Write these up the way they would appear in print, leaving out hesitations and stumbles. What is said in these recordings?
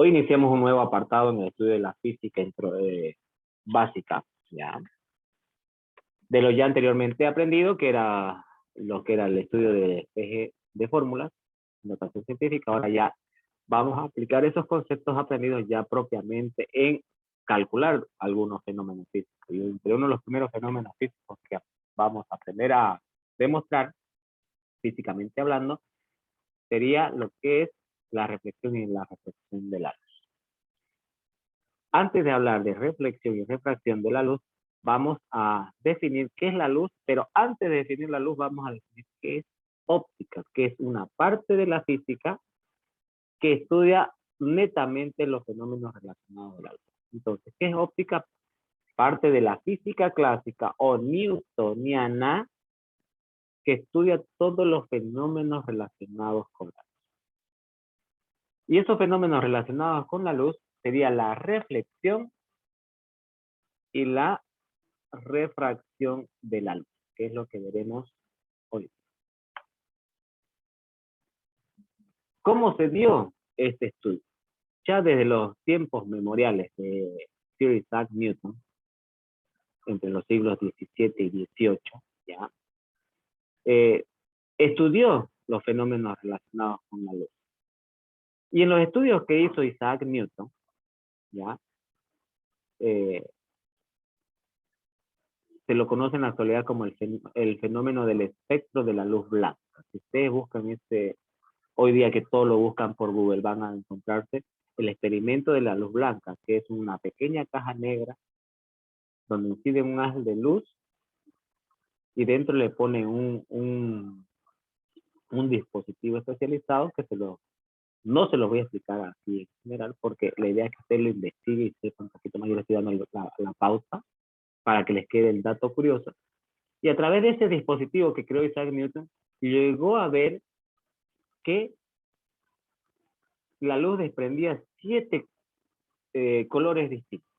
Hoy iniciamos un nuevo apartado en el estudio de la física básica, ¿ya? De lo ya anteriormente aprendido, que era lo que era el estudio de eje de fórmulas, notación científica. Ahora ya vamos a aplicar esos conceptos aprendidos ya propiamente en calcular algunos fenómenos físicos. Y entre uno de los primeros fenómenos físicos que vamos a aprender a demostrar, físicamente hablando, sería lo que es la reflexión y la refracción de la luz. Antes de hablar de reflexión y refracción de la luz, vamos a definir qué es la luz, pero antes de definir la luz vamos a definir qué es óptica, que es una parte de la física que estudia netamente los fenómenos relacionados a la luz. Entonces, ¿qué es óptica? Parte de la física clásica o newtoniana que estudia todos los fenómenos relacionados con la luz. Y esos fenómenos relacionados con la luz sería la reflexión y la refracción de la luz, que es lo que veremos hoy. ¿Cómo se dio este estudio? Ya desde los tiempos memoriales de Sir Isaac Newton, entre los siglos XVII y XVIII, ¿ya? Estudió los fenómenos relacionados con la luz. Y en los estudios que hizo Isaac Newton, ¿ya? Se lo conoce en la actualidad como el fenómeno del espectro de la luz blanca. Si ustedes buscan hoy día que todo lo buscan por Google, van a encontrarse el experimento de la luz blanca, que es una pequeña caja negra donde incide un haz de luz y dentro le ponen un dispositivo especializado que no se los voy a explicar así en general, porque la idea es que usted lo investigue y sepa un poquito más. Yo le estoy dando la pausa para que les quede el dato curioso. Y a través de ese dispositivo que creó Isaac Newton, llegó a ver que la luz desprendía 7 colores distintos.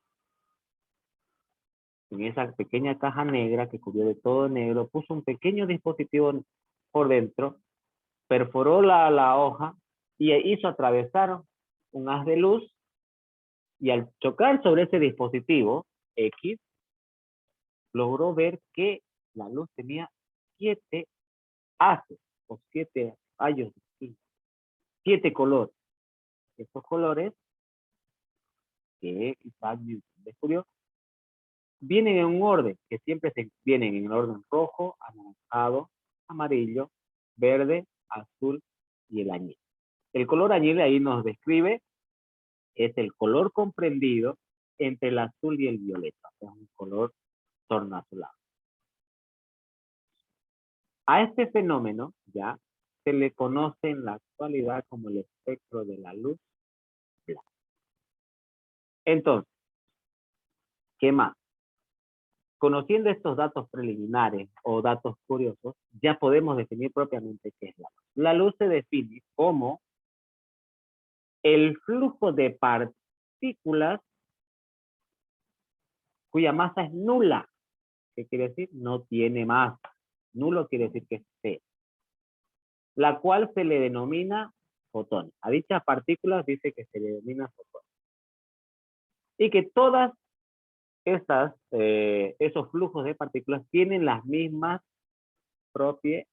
En esa pequeña caja negra que cubrió de todo negro, puso un pequeño dispositivo por dentro, perforó la hoja y hizo atravesar un haz de luz, y al chocar sobre ese dispositivo X, logró ver que la luz tenía 7 haces o 7 rayos distintos, 7 colores. Estos colores que Isaac Newton descubrió vienen en un orden, que siempre vienen en el orden rojo, anaranjado, amarillo, verde, azul y el añil. El color añil ahí nos describe, es el color comprendido entre el azul y el violeta, es un color tornasolado. A este fenómeno ya se le conoce en la actualidad como el espectro de la luz blanca. Entonces, ¿qué más? Conociendo estos datos preliminares o datos curiosos, ya podemos definir propiamente qué es la luz. La luz se define como el flujo de partículas cuya masa es nula. ¿Qué quiere decir? No tiene masa. Nulo quiere decir que es cero. La cual se le denomina fotón. A dichas partículas dice que se le denomina fotón. Y que todas esos flujos de partículas tienen las mismas propiedades.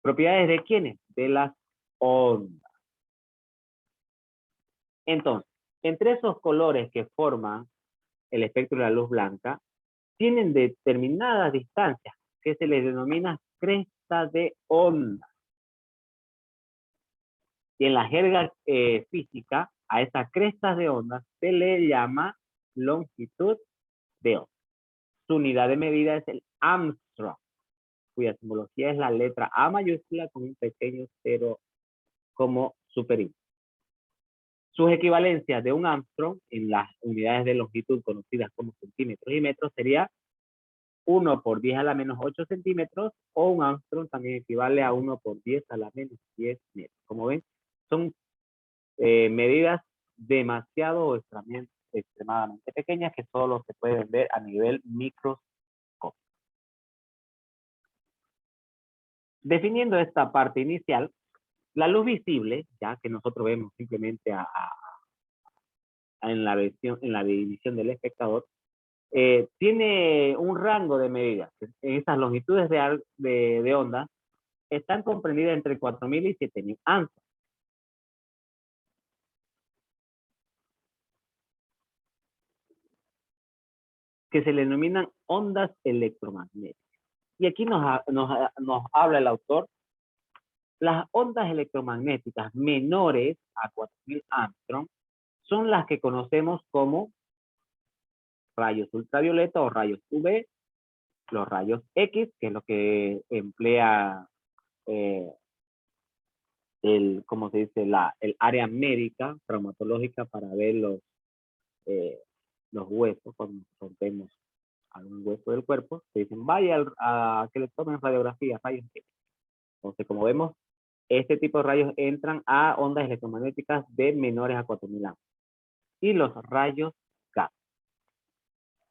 ¿Propiedades de quiénes? De las ondas. Entonces, entre esos colores que forman el espectro de la luz blanca, tienen determinadas distancias que se les denomina cresta de onda. Y en la jerga física, a esas crestas de onda se le llama longitud de onda. Su unidad de medida es el Armstrong, cuya simbología es la letra A mayúscula con un pequeño cero como superíndice. Sus equivalencias de un Armstrong en las unidades de longitud conocidas como centímetros y metros sería 1 por 10 a la menos 8 centímetros, o un Armstrong también equivale a 1 por 10 a la menos 10 metros. Como ven, son medidas demasiado o extremadamente pequeñas que solo se pueden ver a nivel microscópico. Definiendo esta parte inicial, La luz visible, ya que nosotros vemos simplemente en la división del espectador, tiene un rango de medidas. Estas longitudes de onda están comprendidas entre 4.000 y 7.000 angstrom, que se le denominan ondas electromagnéticas. Y aquí nos habla el autor. Las ondas electromagnéticas menores a 4.000 angstrom son las que conocemos como rayos ultravioleta o rayos UV, los rayos X, que es lo que emplea como se dice, el área médica, traumatológica, para ver los huesos, cuando rompemos algún hueso del cuerpo, se dicen, vaya a que le tomen radiografía, rayos X. Entonces, como vemos, este tipo de rayos entran a ondas electromagnéticas de menores a 4.000 amperes. Y los rayos gamma.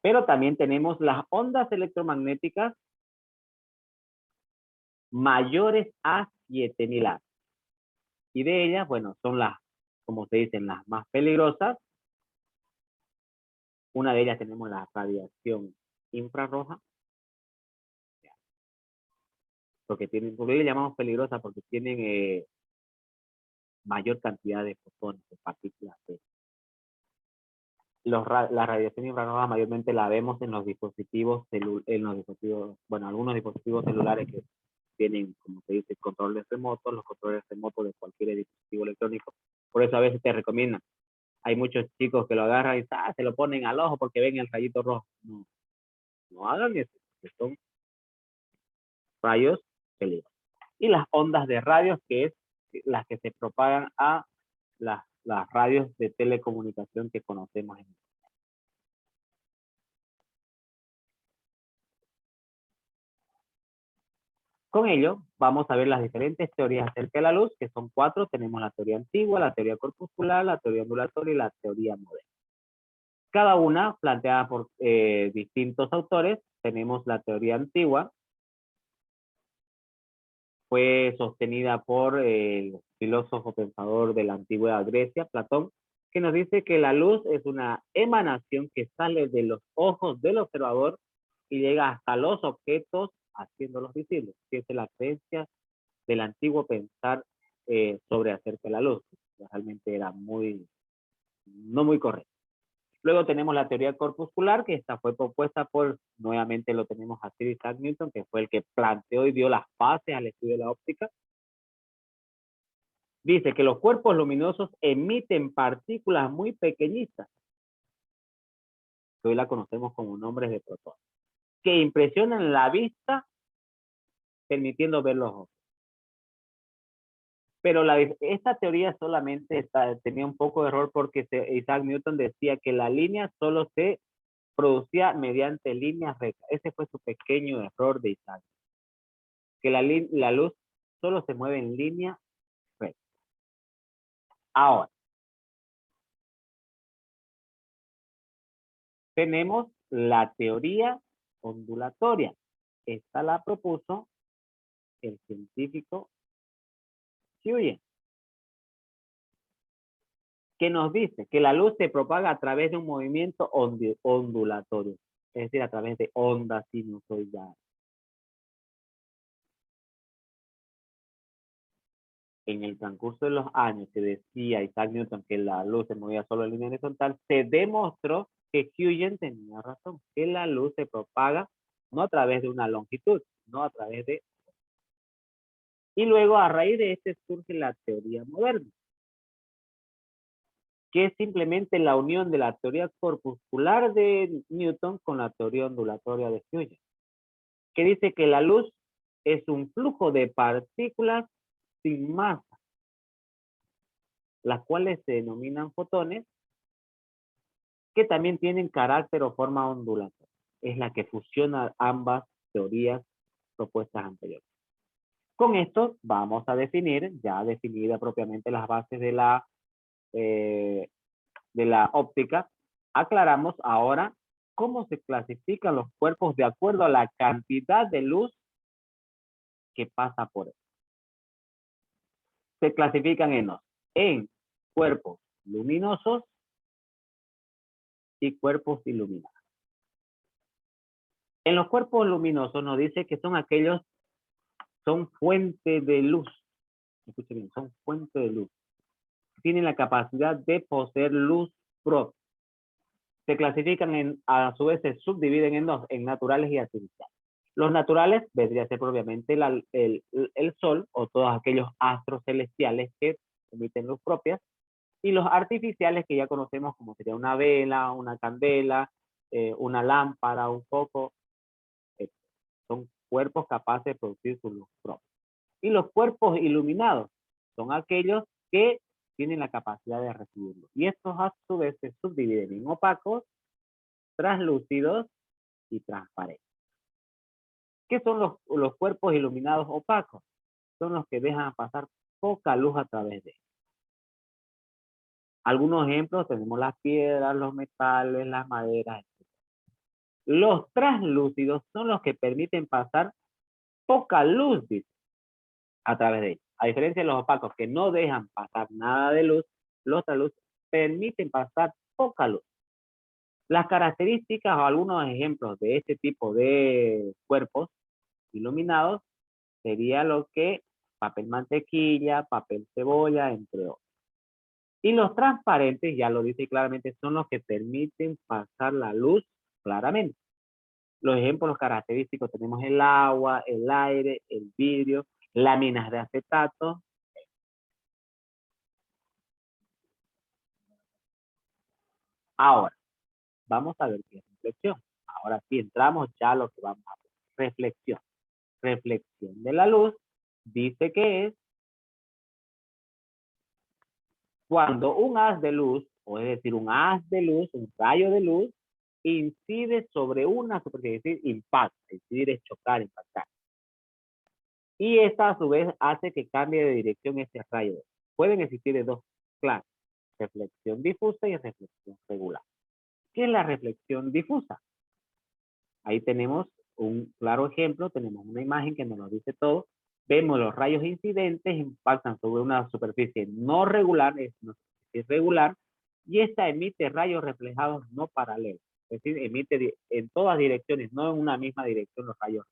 Pero también tenemos las ondas electromagnéticas mayores a 7.000 amperes. Y de ellas, bueno, son las, como se dicen, las más peligrosas. Una de ellas tenemos la radiación infrarroja, porque tienen, por ello llamamos peligrosa, porque tienen mayor cantidad de fotones, de partículas. La radiación infrarroja mayormente la vemos en los dispositivos, bueno, algunos dispositivos celulares que tienen, como se dice, controles remotos, los controles remotos de cualquier dispositivo electrónico. Por eso a veces te recomiendan. Hay muchos chicos que lo agarran y se lo ponen al ojo porque ven el rayito rojo. No, no hagan eso, que son rayos peligrosos. Y las ondas de radios, que es las que se propagan a las radios de telecomunicación que conocemos en el. Con ello, vamos a ver las diferentes teorías acerca de la luz, que son 4. Tenemos la teoría antigua, la teoría corpuscular, la teoría ondulatoria y la teoría moderna. Cada una planteada por distintos autores. Tenemos la teoría antigua, fue sostenida por el filósofo pensador de la antigua Grecia, Platón, que nos dice que la luz es una emanación que sale de los ojos del observador y llega hasta los objetos haciéndolos visibles. Esa es la creencia del antiguo pensar sobre acerca de la luz. Realmente era no muy correcto. Luego tenemos la teoría corpuscular, que esta fue propuesta nuevamente lo tenemos a Sir Isaac Newton, que fue el que planteó y dio las bases al estudio de la óptica. Dice que los cuerpos luminosos emiten partículas muy pequeñitas, que hoy la conocemos como nombres de protones, que impresionan la vista, permitiendo ver los ojos. Pero esta teoría solamente tenía un poco de error porque Isaac Newton decía que la línea solo se producía mediante líneas rectas. Ese fue su pequeño error de Isaac. Que la luz solo se mueve en línea recta. Ahora, tenemos la teoría ondulatoria. Esta la propuso el científico Huygens, que nos dice que la luz se propaga a través de un movimiento ondulatorio, es decir, a través de ondas sinusoidales. En el transcurso de los años que decía Isaac Newton que la luz se movía solo en línea horizontal, se demostró que Huygens tenía razón, que la luz se propaga no a través de una longitud, no a través de. Y luego a raíz de este surge la teoría moderna, que es simplemente la unión de la teoría corpuscular de Newton con la teoría ondulatoria de Huygens, que dice que la luz es un flujo de partículas sin masa, las cuales se denominan fotones, que también tienen carácter o forma ondulatoria. Es la que fusiona ambas teorías propuestas anteriores. Con esto vamos a definir, ya definida propiamente las bases de la óptica, aclaramos ahora cómo se clasifican los cuerpos de acuerdo a la cantidad de luz que pasa por él. se clasifican en cuerpos luminosos y cuerpos iluminados. En los cuerpos luminosos nos dice que son aquellos, son fuente de luz. Escuchen bien, son fuente de luz. Tienen la capacidad de poseer luz propia. Se clasifican a su vez se subdividen en dos, en naturales y artificiales. Los naturales vendría a ser propiamente el Sol o todos aquellos astros celestiales que emiten luz propia, y los artificiales que ya conocemos como sería una vela, una candela, una lámpara, un foco, son cuerpos capaces de producir su luz propia. Y los cuerpos iluminados son aquellos que tienen la capacidad de recibirlo. Y estos a su vez se subdividen en opacos, translúcidos y transparentes. ¿Qué son los cuerpos iluminados opacos? Son los que dejan pasar poca luz a través de ellos. Algunos ejemplos tenemos las piedras, los metales, las maderas, etc. Los translúcidos son los que permiten pasar poca luz a través de ellos. A diferencia de los opacos que no dejan pasar nada de luz, los translúcidos permiten pasar poca luz. Las características o algunos ejemplos de este tipo de cuerpos iluminados sería lo que papel mantequilla, papel cebolla, entre otros. Y los transparentes, ya lo dice claramente, son los que permiten pasar la luz claramente. Los ejemplos característicos tenemos el agua, el aire, el vidrio, láminas de acetato. Ahora, vamos a ver qué es reflexión. Ahora sí entramos ya a lo que vamos a ver. Reflexión. Reflexión de la luz dice que es cuando un haz de luz, o es decir, un haz de luz, un rayo de luz, incide sobre una superficie, es decir, impacta, incidir es chocar, impactar. Y esta a su vez hace que cambie de dirección ese rayo. Pueden existir de dos clases, reflexión difusa y reflexión regular. ¿Qué es la reflexión difusa? Ahí tenemos un claro ejemplo, tenemos una imagen que nos lo dice todo. Vemos los rayos incidentes impactan sobre una superficie no regular, es una superficie regular, y esta emite rayos reflejados no paralelos. Es decir, emite en todas direcciones, no en una misma dirección los rayos.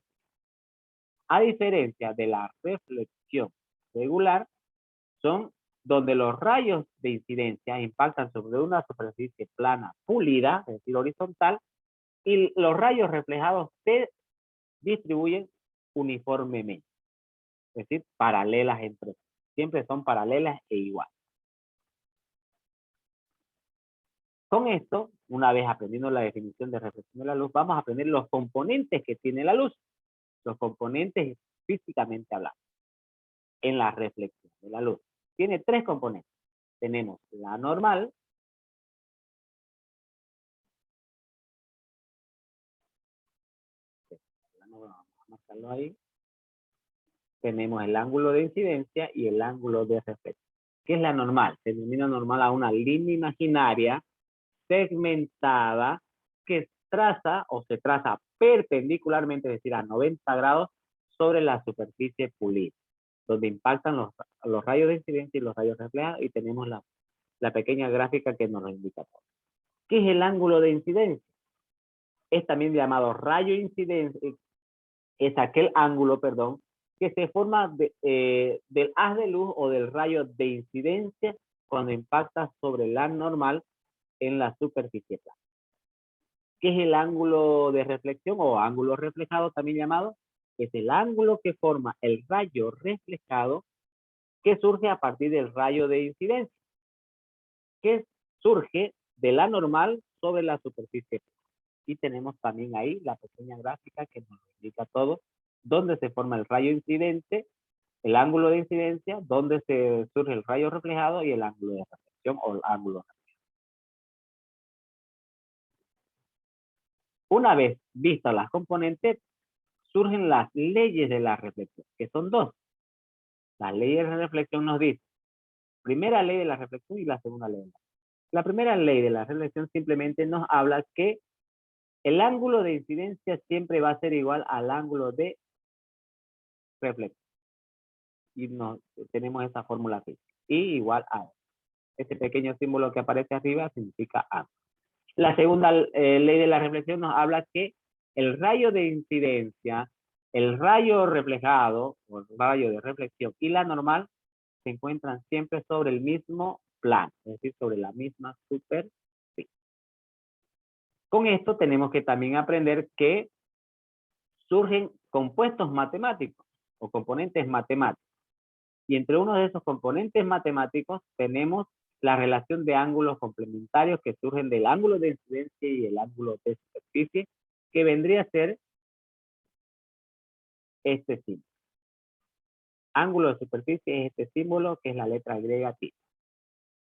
A diferencia de la reflexión regular, son donde los rayos de incidencia impactan sobre una superficie plana pulida, es decir, horizontal, y los rayos reflejados se distribuyen uniformemente, es decir, paralelas entre sí. Siempre son paralelas e iguales. Con esto, una vez aprendiendo la definición de reflexión de la luz, vamos a aprender los componentes que tiene la luz, los componentes físicamente hablando, en la reflexión de la luz. Tiene tres componentes. Tenemos la normal, vamos a marcarlo ahí. Tenemos el ángulo de incidencia y el ángulo de reflexión. ¿Qué es la normal? Se denomina normal a una línea imaginaria segmentada que traza o se traza perpendicularmente, es decir, a 90 grados sobre la superficie pulida, donde impactan los rayos de incidencia y los rayos reflejados, y tenemos la pequeña gráfica que nos lo indica todo. ¿Qué es el ángulo de incidencia? Es también llamado rayo incidencia, es aquel ángulo, perdón, que se forma del haz de luz o del rayo de incidencia cuando impacta sobre la normal en la superficie plana. ¿Qué es el ángulo de reflexión o ángulo reflejado también llamado? Es el ángulo que forma el rayo reflejado que surge a partir del rayo de incidencia, que surge de la normal sobre la superficie plana. Y tenemos también ahí la pequeña gráfica que nos indica todo, dónde se forma el rayo incidente, el ángulo de incidencia, dónde se surge el rayo reflejado y el ángulo de reflexión o el ángulo. Una vez vistas las componentes, surgen las leyes de la reflexión, que son dos. Las leyes de la reflexión nos dicen, primera ley de la reflexión y la segunda ley de la reflexión. La primera ley de la reflexión simplemente nos habla que el ángulo de incidencia siempre va a ser igual al ángulo de reflexión. y tenemos esa fórmula aquí. Y igual a este pequeño símbolo que aparece arriba significa ángulo. La segunda ley de la reflexión nos habla que el rayo de incidencia, el rayo reflejado, o el rayo de reflexión y la normal se encuentran siempre sobre el mismo plano, es decir, sobre la misma superficie. Con esto tenemos que también aprender que surgen compuestos matemáticos o componentes matemáticos. Y entre uno de esos componentes matemáticos tenemos la relación de ángulos complementarios que surgen del ángulo de incidencia y el ángulo de superficie, que vendría a ser este símbolo. Ángulo de superficie es este símbolo que es la letra griega π.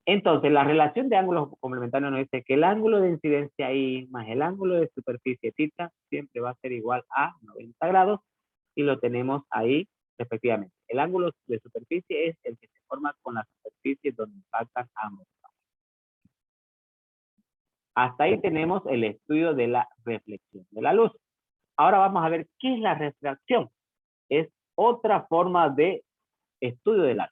Entonces, la relación de ángulos complementarios nos dice que el ángulo de incidencia I más el ángulo de superficie θ siempre va a ser igual a 90 grados y lo tenemos ahí respectivamente. El ángulo de superficie es el que se forma con la superficie donde impactan ambos. Hasta ahí tenemos el estudio de la reflexión de la luz. Ahora vamos a ver qué es la refracción. Es otra forma de estudio de la luz.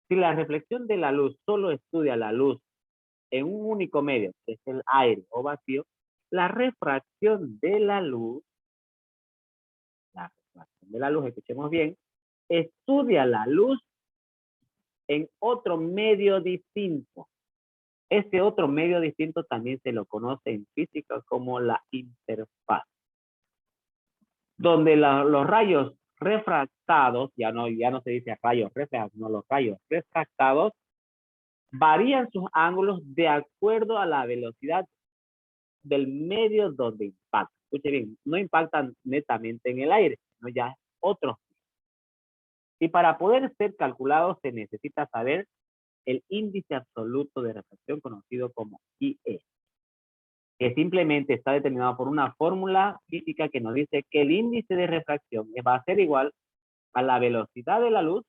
Si la reflexión de la luz solo estudia la luz en un único medio, que es el aire o vacío, la refracción de la luz, escuchemos bien, estudia la luz en otro medio distinto. Este otro medio distinto también se lo conoce en física como la interfaz, donde los rayos refractados, ya no se dice rayos reflejados, no, los rayos refractados varían sus ángulos de acuerdo a la velocidad del medio donde impactan. Escuche bien, no impactan netamente en el aire, sino ya otros. Y para poder ser calculados se necesita saber el índice absoluto de refracción conocido como IE, que simplemente está determinado por una fórmula física que nos dice que el índice de refracción va a ser igual a la velocidad de la luz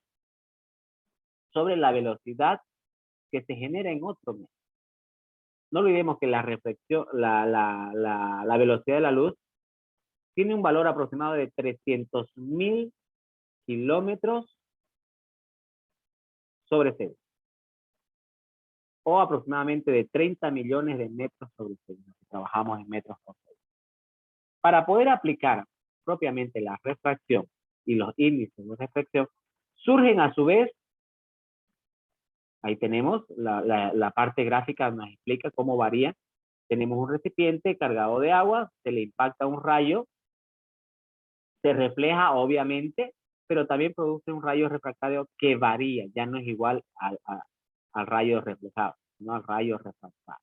sobre la velocidad que se genera en otro medio. No olvidemos que la reflexión, la velocidad de la luz tiene un valor aproximado de 300.000 kilómetros sobre segundo, o aproximadamente de 30 millones de metros sobre segundo, si trabajamos en metros por segundo. Para poder aplicar propiamente la refracción y los índices de refracción, surgen a su vez, ahí tenemos la parte gráfica, nos explica cómo varía. Tenemos un recipiente cargado de agua, se le impacta un rayo, se refleja obviamente, pero también produce un rayo refractario que varía, ya no es igual al rayo reflejado, sino al rayo refractado.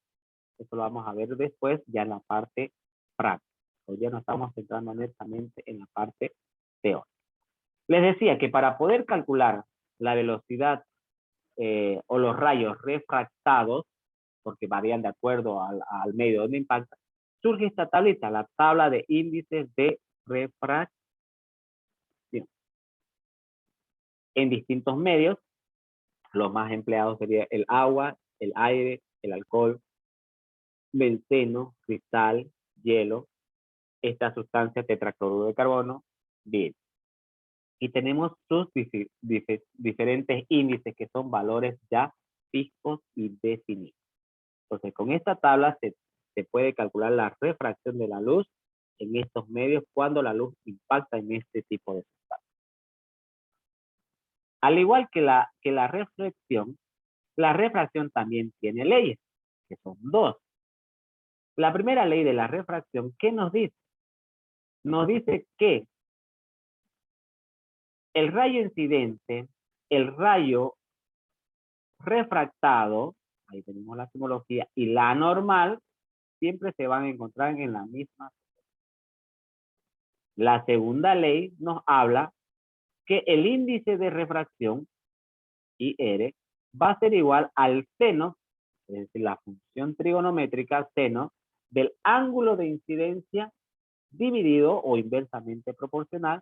Eso lo vamos a ver después ya en la parte práctica. Hoy ya nos estamos centrando netamente en la parte teórica. Les decía que para poder calcular la velocidad o los rayos refractados, porque varían de acuerdo al medio donde impacta, surge esta tablita, la tabla de índices de refracción. En distintos medios, los más empleados serían el agua, el aire, el alcohol, benceno, cristal, hielo, esta sustancia tetracloruro de carbono, vidrio. Y tenemos sus diferentes índices que son valores ya fijos y definidos. Entonces, con esta tabla se puede calcular la refracción de la luz en estos medios cuando la luz impacta en este tipo de sustancias. Al igual que la refracción también tiene leyes, que son dos. La primera ley de la refracción, ¿qué nos dice? Nos dice que el rayo incidente, el rayo refractado, ahí tenemos la simbología, y la normal, siempre se van a encontrar en la misma. La segunda ley nos habla que el índice de refracción, IR, va a ser igual al seno, es decir, la función trigonométrica seno, del ángulo de incidencia dividido o inversamente proporcional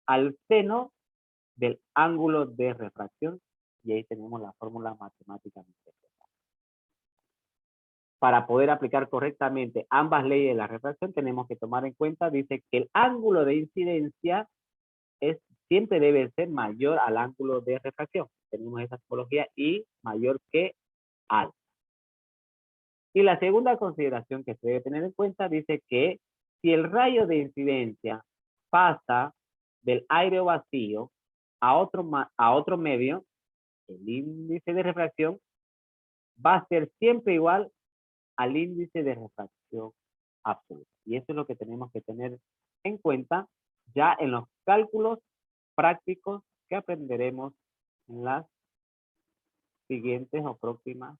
al seno del ángulo de refracción, y ahí tenemos la fórmula matemáticamente. Para poder aplicar correctamente ambas leyes de la refracción, tenemos que tomar en cuenta, dice que el ángulo de incidencia es siempre debe ser mayor al ángulo de refracción. Tenemos esa topología y mayor que alfa. Y la segunda consideración que se debe tener en cuenta dice que si el rayo de incidencia pasa del aire vacío a otro medio, el índice de refracción va a ser siempre igual al índice de refracción absoluta. Y eso es lo que tenemos que tener en cuenta ya en los cálculos prácticos que aprenderemos en las siguientes o próximas